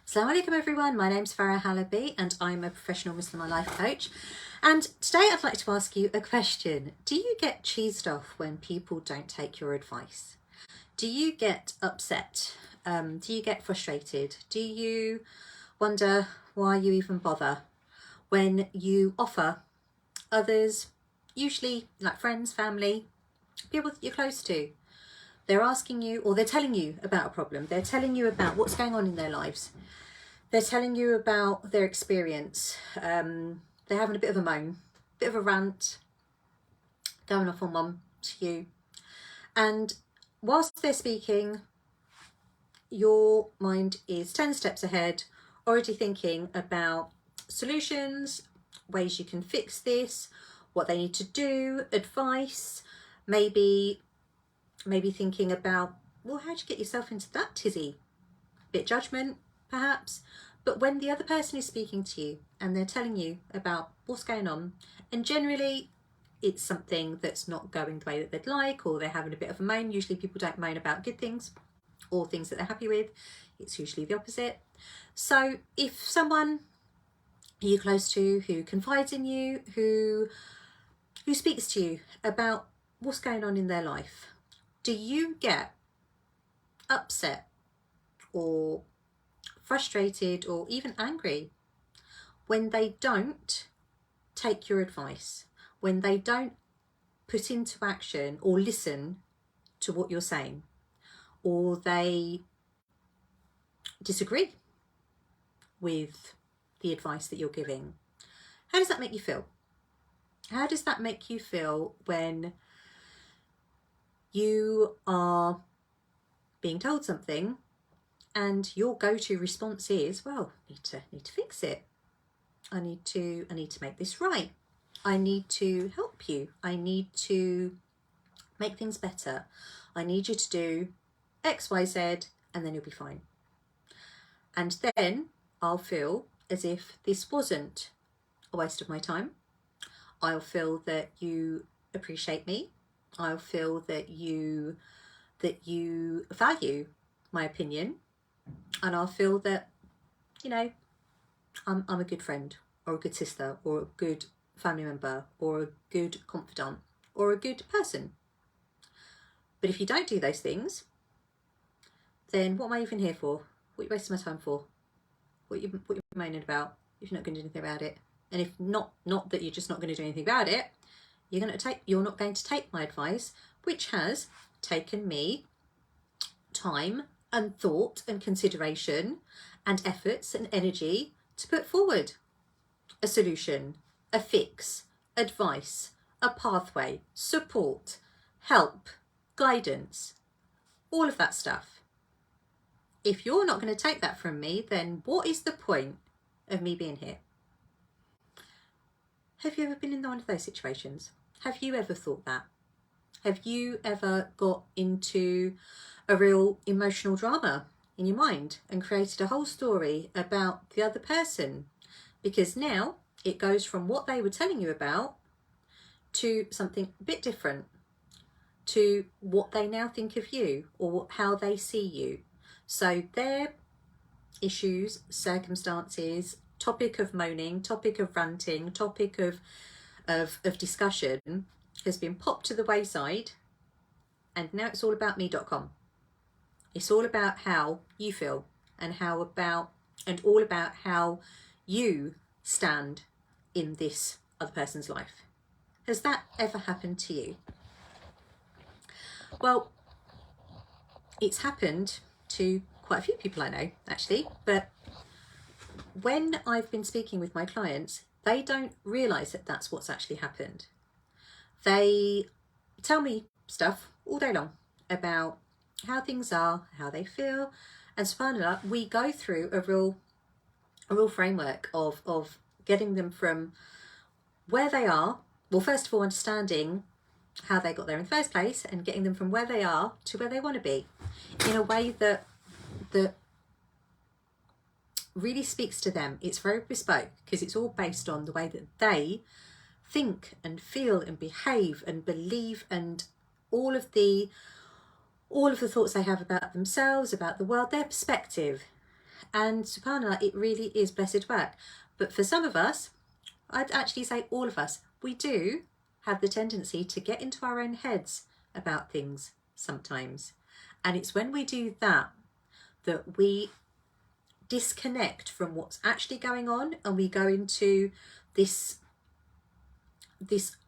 Assalamu alaikum everyone, my name's Farah Halabi and I'm a professional Muslimah life coach. And today I'd like to ask you a question. Do you get cheesed off when people don't take your advice? Do you get upset? Do you get frustrated? Do you wonder why you even bother when you offer others, usually like friends, family, people that you're close to? They're asking you, or they're telling you about a problem. They're telling you about what's going on in their lives. They're telling you about their experience. They're having a bit of a moan, bit of a rant, going off on one to you. And whilst they're speaking, your mind is 10 steps ahead, already thinking about solutions, ways you can fix this, what they need to do, advice, maybe thinking about, well, how'd you get yourself into that tizzy? Bit judgment, perhaps. But when the other person is speaking to you and they're telling you about what's going on, and generally it's something that's not going the way that they'd like, or they're having a bit of a moan. Usually people don't moan about good things or things that they're happy with. It's usually the opposite. So if someone you're close to who confides in you, who speaks to you about what's going on in their life, do you get upset or frustrated or even angry when they don't take your advice, when they don't put into action or listen to what you're saying, or they disagree with the advice that you're giving? How does that make you feel? How does that make you feel when you are being told something and your go-to response is, well, need to fix it. I need to make this right. I need to help you. I need to make things better. I need you to do X, Y, Z, and then you'll be fine. And then I'll feel as if this wasn't a waste of my time. I'll feel that you appreciate me. I'll feel that you value my opinion, and I'll feel that, you know, I'm a good friend, or a good sister, or a good family member, or a good confidant, or a good person. But if you don't do those things, then what am I even here for? What are you wasting my time for? What you moaning about if you're not going to do anything about it? And if not that you're just not going to do anything about it, you're not going to take my advice, which has taken me time and thought and consideration and efforts and energy to put forward a solution, a fix, advice, a pathway, support, help, guidance, all of that stuff. If you're not going to take that from me, then what is the point of me being here? Have you ever been in one of those situations? Have you ever thought that? Have you ever got into a real emotional drama in your mind and created a whole story about the other person? Because now it goes from what they were telling you about to something a bit different, to what they now think of you or how they see you. So their issues, circumstances, topic of moaning, topic of ranting, topic of discussion has been popped to the wayside, and now it's all about me.com. It's all about how you feel and all about how you stand in this other person's life. Has that ever happened to you? Well, it's happened to quite a few people I know, actually, but when I've been speaking with my clients, they don't realise that that's what's actually happened. They tell me stuff all day long about how things are, how they feel, and subhanAllah, we go through a real framework of getting them from where they are, well, first of all, understanding how they got there in the first place, and getting them from where they are to where they want to be in a way that really speaks to them. It's very bespoke because it's all based on the way that they think and feel and behave and believe, and all of the thoughts they have about themselves, about the world, their perspective, And subhanAllah, it really is blessed work. But for some of us, I'd actually say all of us, we do have the tendency to get into our own heads about things sometimes. And it's when we do that that we disconnect from what's actually going on, and we go into this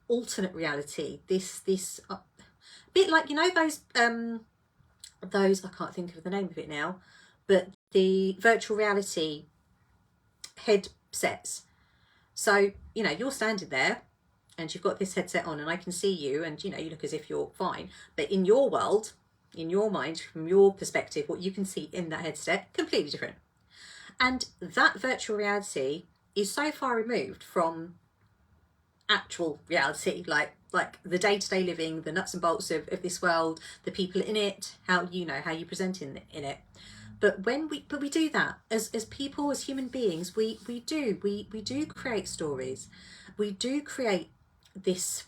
alternate reality, this bit like, you know, those I can't think of the name of it now, but the virtual reality headsets. So, you know, you're standing there and you've got this headset on and I can see you and, you know, you look as if you're fine. But in your world, in your mind, from your perspective, what you can see in that headset, completely different. And that virtual reality is so far removed from actual reality, like the day-to-day living, the nuts and bolts of this world, the people in it, how you present in it. But we do that as people, as human beings, we do create stories, we do create this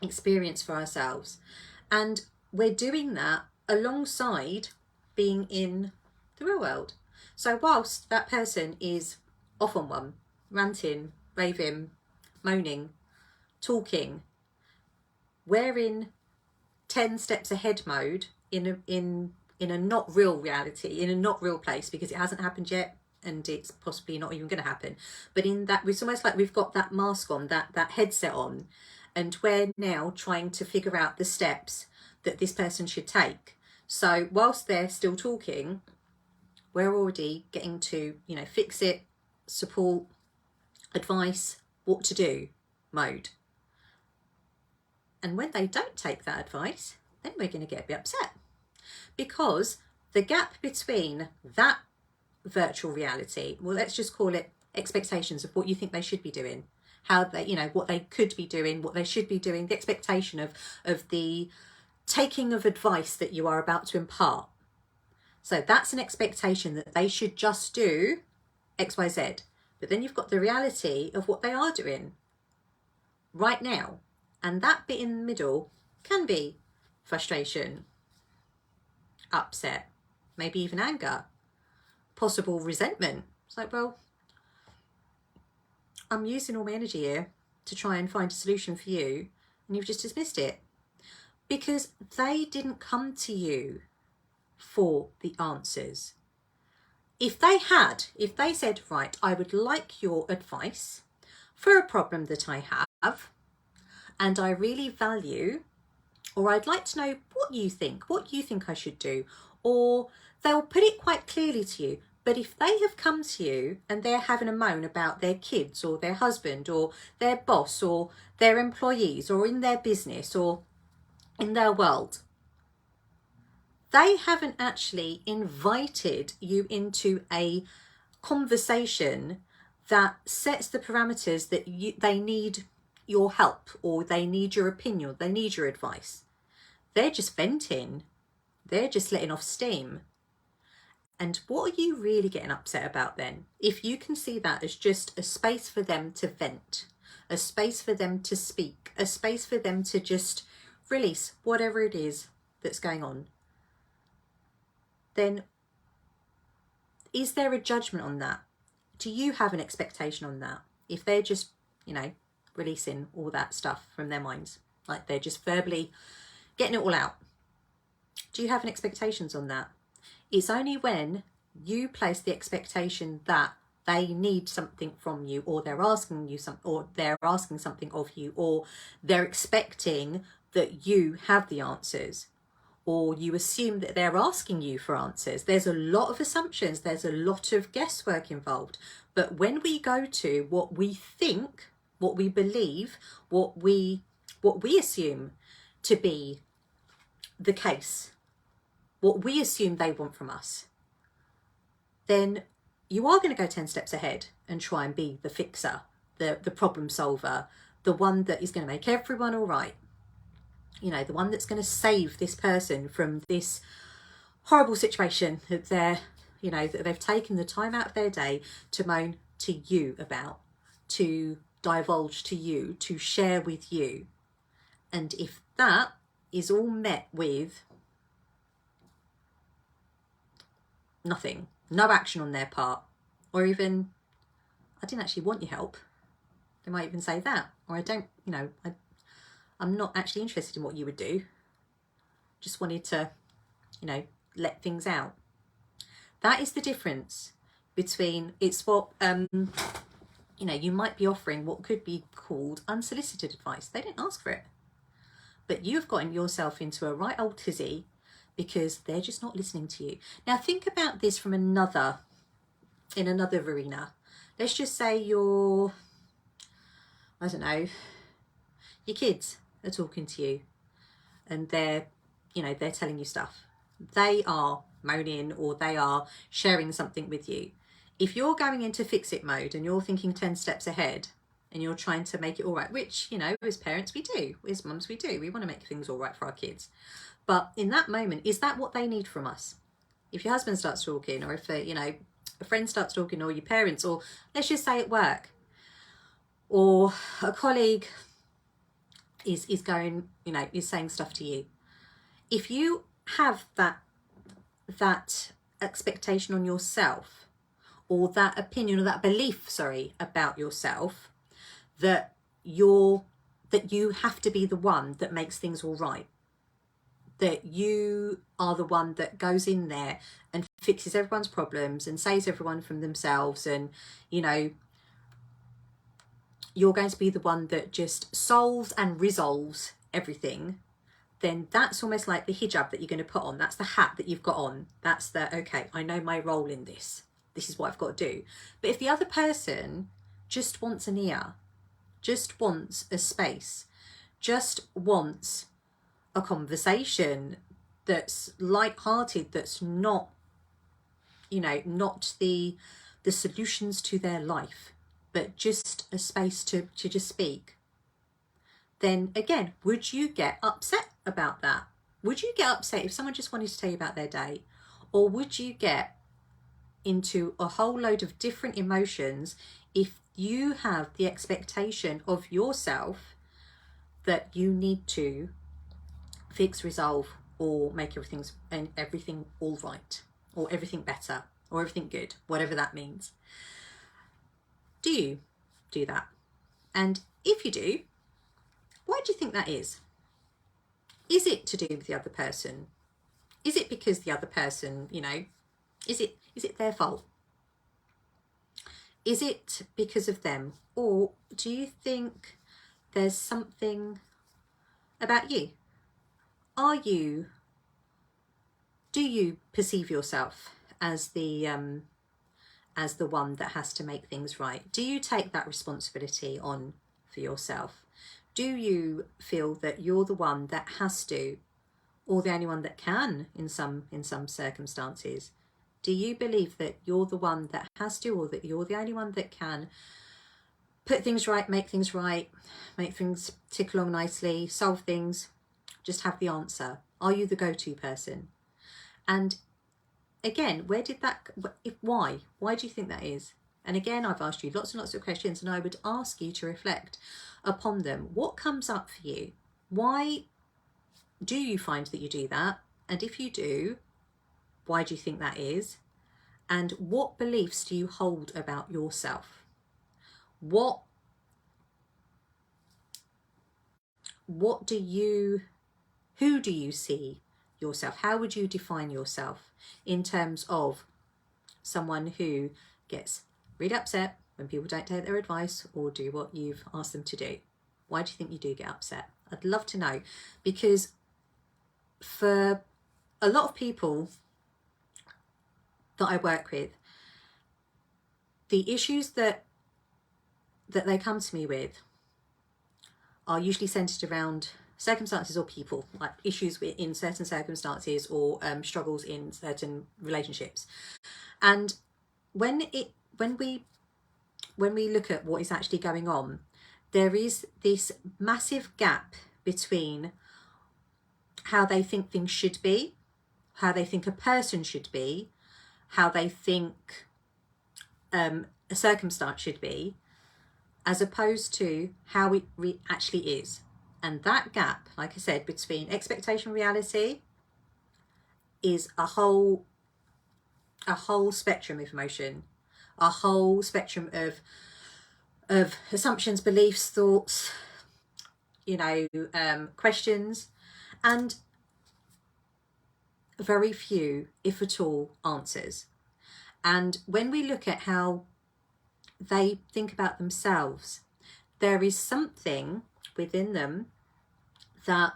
experience for ourselves, and we're doing that alongside being in the real world. So whilst that person is off on one, ranting, raving, moaning, talking, we're in 10 steps ahead mode in a not real reality, in a not real place, because it hasn't happened yet and it's possibly not even going to happen. But in that, it's almost like we've got that mask on, that headset on, and we're now trying to figure out the steps that this person should take. So whilst they're still talking, we're already getting to, you know, fix it, support, advice, what to do mode. And when they don't take that advice, then we're going to get a bit upset, because the gap between that virtual reality, well, let's just call it expectations of what you think they should be doing, how they, you know, what they could be doing, what they should be doing, the expectation of the taking of advice that you are about to impart. So that's an expectation that they should just do X, Y, Z. But then you've got the reality of what they are doing right now. And that bit in the middle can be frustration, upset, maybe even anger, possible resentment. It's like, well, I'm using all my energy here to try and find a solution for you, and you've just dismissed it. Because they didn't come to you for the answers. If they said, right, I would like your advice for a problem that I have, and I really value, or I'd like to know what you think I should do, or they'll put it quite clearly to you. But if they have come to you and they're having a moan about their kids or their husband or their boss or their employees or in their business or in their world, they haven't actually invited you into a conversation that sets the parameters that they need your help, or they need your opinion, they need your advice. They're just venting. They're just letting off steam. And what are you really getting upset about then? If you can see that as just a space for them to vent, a space for them to speak, a space for them to just release whatever it is that's going on, then is there a judgment on that? Do you have an expectation on that? If they're just, you know, releasing all that stuff from their minds, like they're just verbally getting it all out, do you have an expectations on that? It's only when you place the expectation that they need something from you, or they're asking you something, or they're asking something of you, or they're expecting that you have the answers, or you assume that they're asking you for answers. There's a lot of assumptions, there's a lot of guesswork involved. But when we go to what we think, what we believe, what we assume to be the case, what we assume they want from us, then you are going to go 10 steps ahead and try and be the fixer, the problem solver, the one that is going to make everyone all right. You know, the one that's going to save this person from this horrible situation that they're, you know, that they've taken the time out of their day to moan to you about, to divulge to you, to share with you. And if that is all met with nothing, no action on their part, or even, I didn't actually want your help. They might even say that, or I don't, you know, I'm not actually interested in what you would do. Just wanted to, you know, let things out. That is the difference between, it's what, you know, you might be offering what could be called unsolicited advice. They didn't ask for it. But you've gotten yourself into a right old tizzy because they're just not listening to you. Now think about this from in another arena. Let's just say you're, I don't know, your kids are talking to you and they're, you know, they're telling you stuff. They are moaning or they are sharing something with you. If you're going into fix it mode and you're thinking 10 steps ahead and you're trying to make it all right, which, you know, as parents we do, as mums we do, we want to make things all right for our kids. But in that moment, is that what they need from us? If your husband starts talking, or if, you know, a friend starts talking, or your parents, or let's just say at work, or a colleague is going, you know, is saying stuff to you. If you have that expectation on yourself, or that opinion, or that belief, sorry, about yourself, that you have to be the one that makes things all right, that you are the one that goes in there and fixes everyone's problems and saves everyone from themselves, and, you know, you're going to be the one that just solves and resolves everything, then that's almost like the hijab that you're going to put on. That's the hat that you've got on. That's the, okay, I know my role in this. This is what I've got to do. But if the other person just wants an ear, just wants a space, just wants a conversation that's light-hearted, that's not, you know, not the solutions to their life, but just a space to just speak, then again, would you get upset about that? Would you get upset if someone just wanted to tell you about their day? Or would you get into a whole load of different emotions if you have the expectation of yourself that you need to fix, resolve, or make everything all right, or everything better, or everything good, whatever that means? Do you do that? And if you do, why do you think that is? Is it to do with the other person? Is it because the other person, you know, is it their fault? Is it because of them? Or do you think there's something about you? Do you perceive yourself as the one that has to make things right? Do you take that responsibility on for yourself? Do you feel that you're the one that has to, or the only one that can in some circumstances? Do you believe that you're the one that has to, or that you're the only one that can put things right, make things tick along nicely, solve things, just have the answer? Are you the go-to person? And again, why do you think that is? And again, I've asked you lots and lots of questions, and I would ask you to reflect upon them. What comes up for you? Why do you find that you do that? And if you do, why do you think that is? And what beliefs do you hold about yourself? Who do you see yourself? How would you define yourself in terms of someone who gets really upset when people don't take their advice or do what you've asked them to do? Why do you think you do get upset? I'd love to know, because for a lot of people that I work with, the issues that they come to me with are usually centered around circumstances or people, like issues in certain circumstances, or struggles in certain relationships. And when we look at what is actually going on, there is this massive gap between how they think things should be, how they think a person should be, how they think a circumstance should be, as opposed to how it actually is. And that gap, like I said, between expectation and reality is a whole a whole spectrum of emotion, a whole spectrum of assumptions, beliefs, thoughts, questions, and very few, if at all, answers. And when we look at how they think about themselves, there is something within them that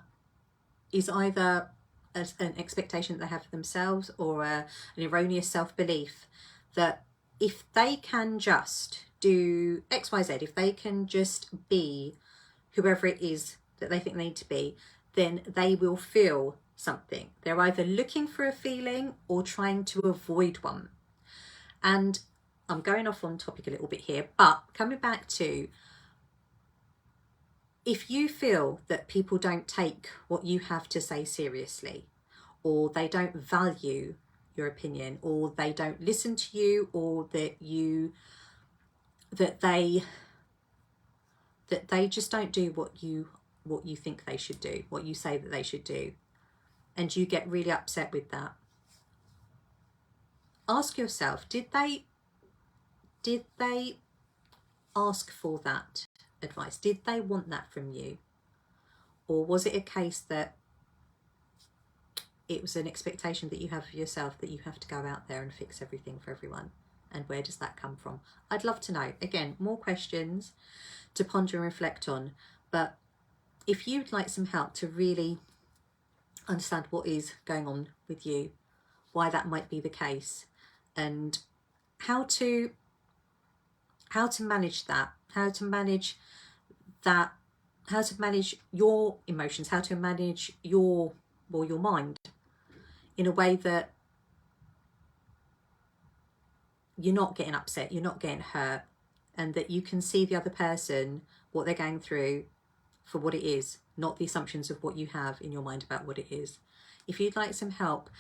is either an expectation that they have for themselves, or an erroneous self-belief that if they can just do XYZ, if they can just be whoever it is that they think they need to be, then they will feel something. They're either looking for a feeling or trying to avoid one. And I'm going off on topic a little bit here, but coming back to, if you feel that people don't take what you have to say seriously, or they don't value your opinion, or they don't listen to you, or that they just don't do what you think they should do, what you say that they should do, and you get really upset with that, ask yourself, did they ask for that advice? Did they want that from you? Or was it a case that it was an expectation that you have of yourself, that you have to go out there and fix everything for everyone? And where does that come from? I'd love to know. Again, more questions to ponder and reflect on. But if you'd like some help to really understand what is going on with you, why that might be the case, and how to manage that, how to manage your emotions, how to manage your mind in a way that you're not getting upset, you're not getting hurt, and that you can see the other person, what they're going through, for what it is, not the assumptions of what you have in your mind about what it is. If you'd like some help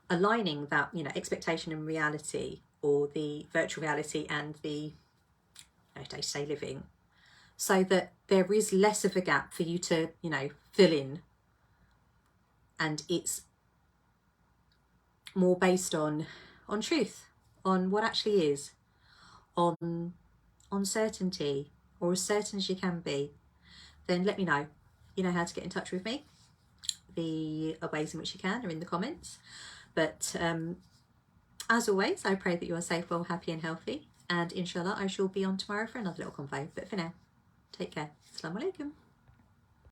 aligning that, expectation and reality, or the virtual reality and the day-to-day living, so that there is less of a gap for you to, fill in, and it's more based on truth, on what actually is, on certainty, or as certain as you can be, then let me know. You know how to get in touch with me. The ways in which you can are in the comments. But as always, I pray that you are safe, well, happy and healthy. And inshallah, I shall be on tomorrow for another little convo. But for now, take care. Assalamu alaikum.